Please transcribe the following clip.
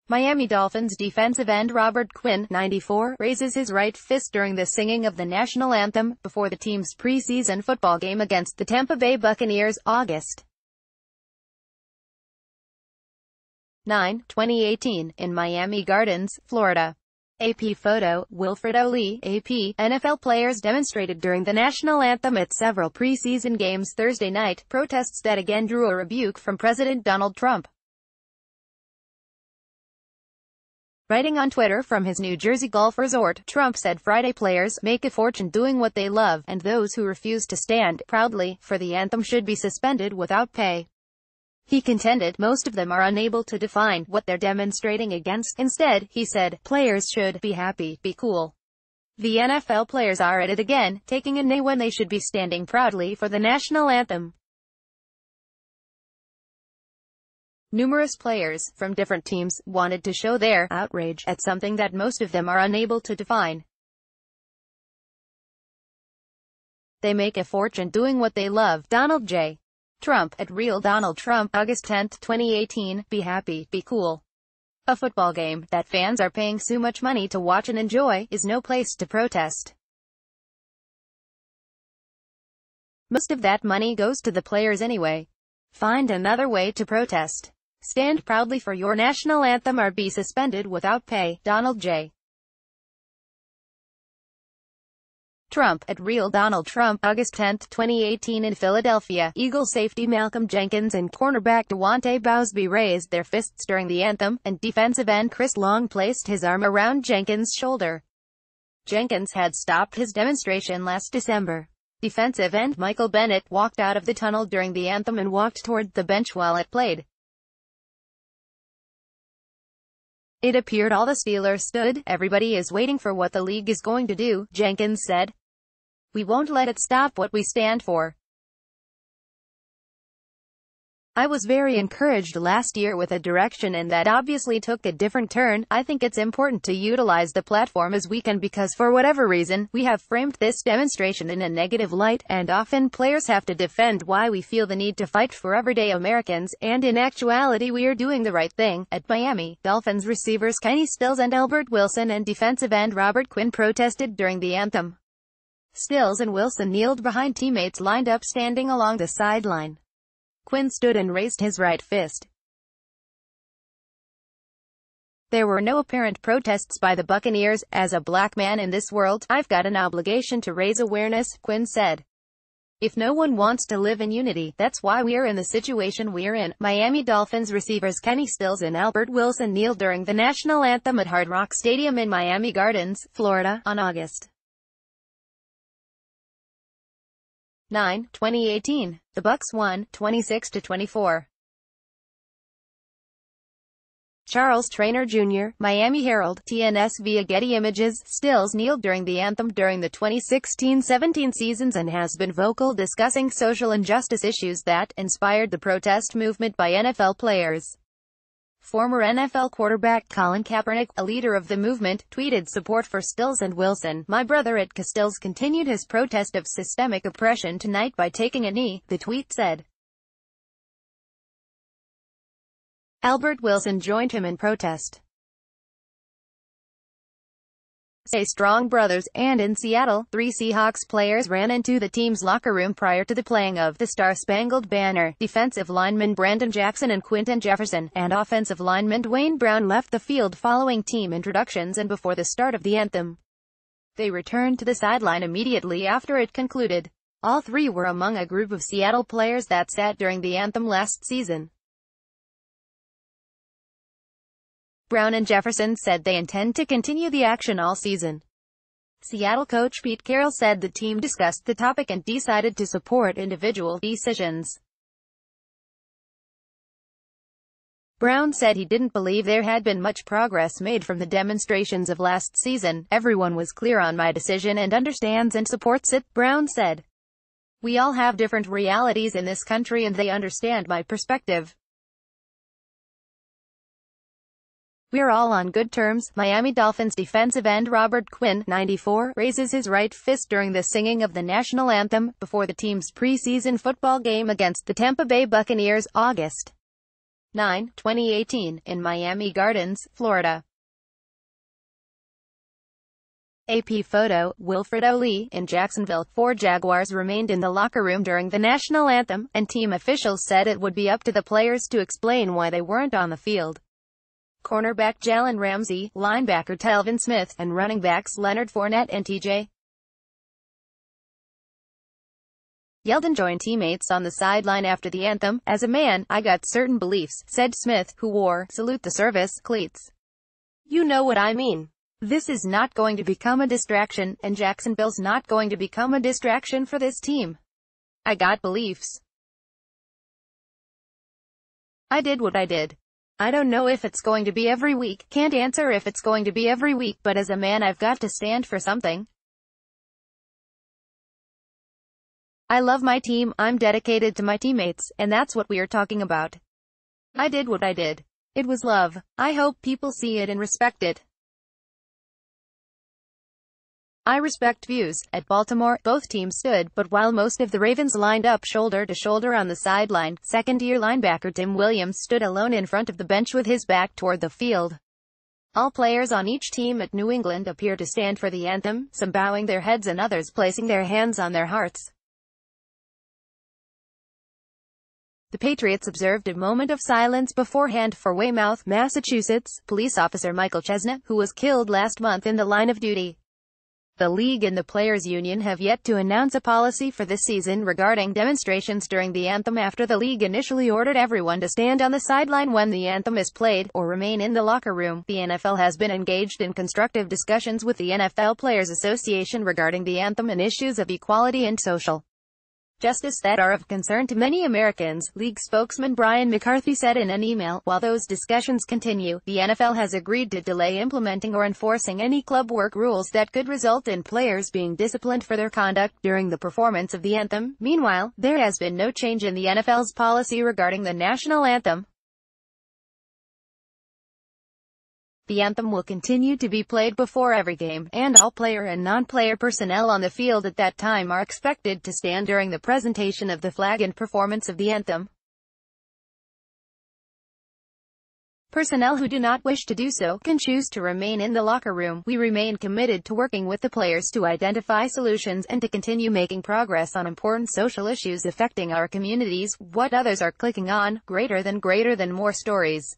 Miami Dolphins defensive end Robert Quinn, 94, raises his right fist during the singing of the national anthem before the team's preseason football game against the Tampa Bay Buccaneers, August 9, 2018, in Miami Gardens, Florida. AP photo, Wilfred Oli, AP, NFL players demonstrated during the national anthem at several preseason games Thursday night, protests that again drew a rebuke from President Donald Trump. Writing on Twitter from his New Jersey golf resort, Trump said Friday players make a fortune doing what they love, and those who refuse to stand proudly for the anthem should be suspended without pay. He contended most of them are unable to define what they're demonstrating against. Instead, he said, players should be happy, be cool. The NFL players are at it again, taking a knee when they should be standing proudly for the national anthem. Numerous players, from different teams, wanted to show their outrage at something that most of them are unable to define. They make a fortune doing what they love. Donald J. Trump, at Real Donald Trump, August 10, 2018, be happy, be cool. A football game that fans are paying so much money to watch and enjoy is no place to protest. Most of that money goes to the players anyway. Find another way to protest. Stand proudly for your national anthem or be suspended without pay. Donald J. Trump, at Real Donald Trump, August 10, 2018, in Philadelphia. Eagles safety Malcolm Jenkins and cornerback Devontae Bowsby raised their fists during the anthem, and defensive end Chris Long placed his arm around Jenkins' shoulder. Jenkins had stopped his demonstration last December. Defensive end Michael Bennett walked out of the tunnel during the anthem and walked toward the bench while it played. It appeared all the Steelers stood. Everybody is waiting for what the league is going to do, Jenkins said. We won't let it stop what we stand for. I was very encouraged last year with a direction, and that obviously took a different turn. I think it's important to utilize the platform as we can because for whatever reason, we have framed this demonstration in a negative light, and often players have to defend why we feel the need to fight for everyday Americans, and in actuality we are doing the right thing. At Miami, Dolphins receivers Kenny Stills and Albert Wilson and defensive end Robert Quinn protested during the anthem. Stills and Wilson kneeled behind teammates lined up standing along the sideline. Quinn stood and raised his right fist. There were no apparent protests by the Buccaneers. As a black man in this world, I've got an obligation to raise awareness, Quinn said. If no one wants to live in unity, that's why we're in the situation we're in. Miami Dolphins receivers Kenny Stills and Albert Wilson kneeled during the national anthem at Hard Rock Stadium in Miami Gardens, Florida, on August 9, 2018. The Bucs won, 26-24. Charles Traynor Jr., Miami Herald, TNS via Getty Images. Stills kneeled during the anthem during the 2016-17 seasons and has been vocal discussing social injustice issues that inspired the protest movement by NFL players. Former NFL quarterback Colin Kaepernick, a leader of the movement, tweeted support for Stills and Wilson. My brother Ed Stills continued his protest of systemic oppression tonight by taking a knee, the tweet said. Albert Wilson joined him in protest. Stay strong brothers, and in Seattle, 3 Seahawks players ran into the team's locker room prior to the playing of the Star-Spangled Banner. Defensive lineman Brandon Jackson and Quinton Jefferson, and offensive lineman Dwayne Brown left the field following team introductions and before the start of the anthem. They returned to the sideline immediately after it concluded. All 3 were among a group of Seattle players that sat during the anthem last season. Brown and Jefferson said they intend to continue the action all season. Seattle coach Pete Carroll said the team discussed the topic and decided to support individual decisions. Brown said he didn't believe there had been much progress made from the demonstrations of last season. Everyone was clear on my decision and understands and supports it, Brown said. We all have different realities in this country and they understand my perspective. We're all on good terms. Miami Dolphins defensive end Robert Quinn, 94, raises his right fist during the singing of the national anthem before the team's preseason football game against the Tampa Bay Buccaneers, August 9, 2018, in Miami Gardens, Florida. AP photo, Wilfred O'Lee, in Jacksonville. 4 Jaguars remained in the locker room during the national anthem, and team officials said it would be up to the players to explain why they weren't on the field. Cornerback Jalen Ramsey, linebacker Telvin Smith, and running backs Leonard Fournette and T.J. Yeldon joined teammates on the sideline after the anthem. "As a man, I got certain beliefs," said Smith, who wore "Salute the Service" cleats. "You know what I mean. This is not going to become a distraction, and Jacksonville's not going to become a distraction for this team. I got beliefs. I did what I did. I don't know if it's going to be every week, can't answer if it's going to be every week, but as a man I've got to stand for something. I love my team, I'm dedicated to my teammates, and that's what we are talking about. I did what I did. It was love. I hope people see it and respect it. I respect views." At Baltimore, both teams stood, but while most of the Ravens lined up shoulder to shoulder on the sideline, second-year linebacker Tim Williams stood alone in front of the bench with his back toward the field. All players on each team at New England appear to stand for the anthem, some bowing their heads and others placing their hands on their hearts. The Patriots observed a moment of silence beforehand for Weymouth, Massachusetts, police officer Michael Chesnut, who was killed last month in the line of duty. The league and the Players Union have yet to announce a policy for this season regarding demonstrations during the anthem after the league initially ordered everyone to stand on the sideline when the anthem is played, or remain in the locker room. The NFL has been engaged in constructive discussions with the NFL Players Association regarding the anthem and issues of equality and social justice that are of concern to many Americans, league spokesman Brian McCarthy said in an email. While those discussions continue, the NFL has agreed to delay implementing or enforcing any club work rules that could result in players being disciplined for their conduct during the performance of the anthem. Meanwhile, there has been no change in the NFL's policy regarding the national anthem. The anthem will continue to be played before every game, and all player and non-player personnel on the field at that time are expected to stand during the presentation of the flag and performance of the anthem. Personnel who do not wish to do so can choose to remain in the locker room. We remain committed to working with the players to identify solutions and to continue making progress on important social issues affecting our communities. What others are clicking on, greater than more stories.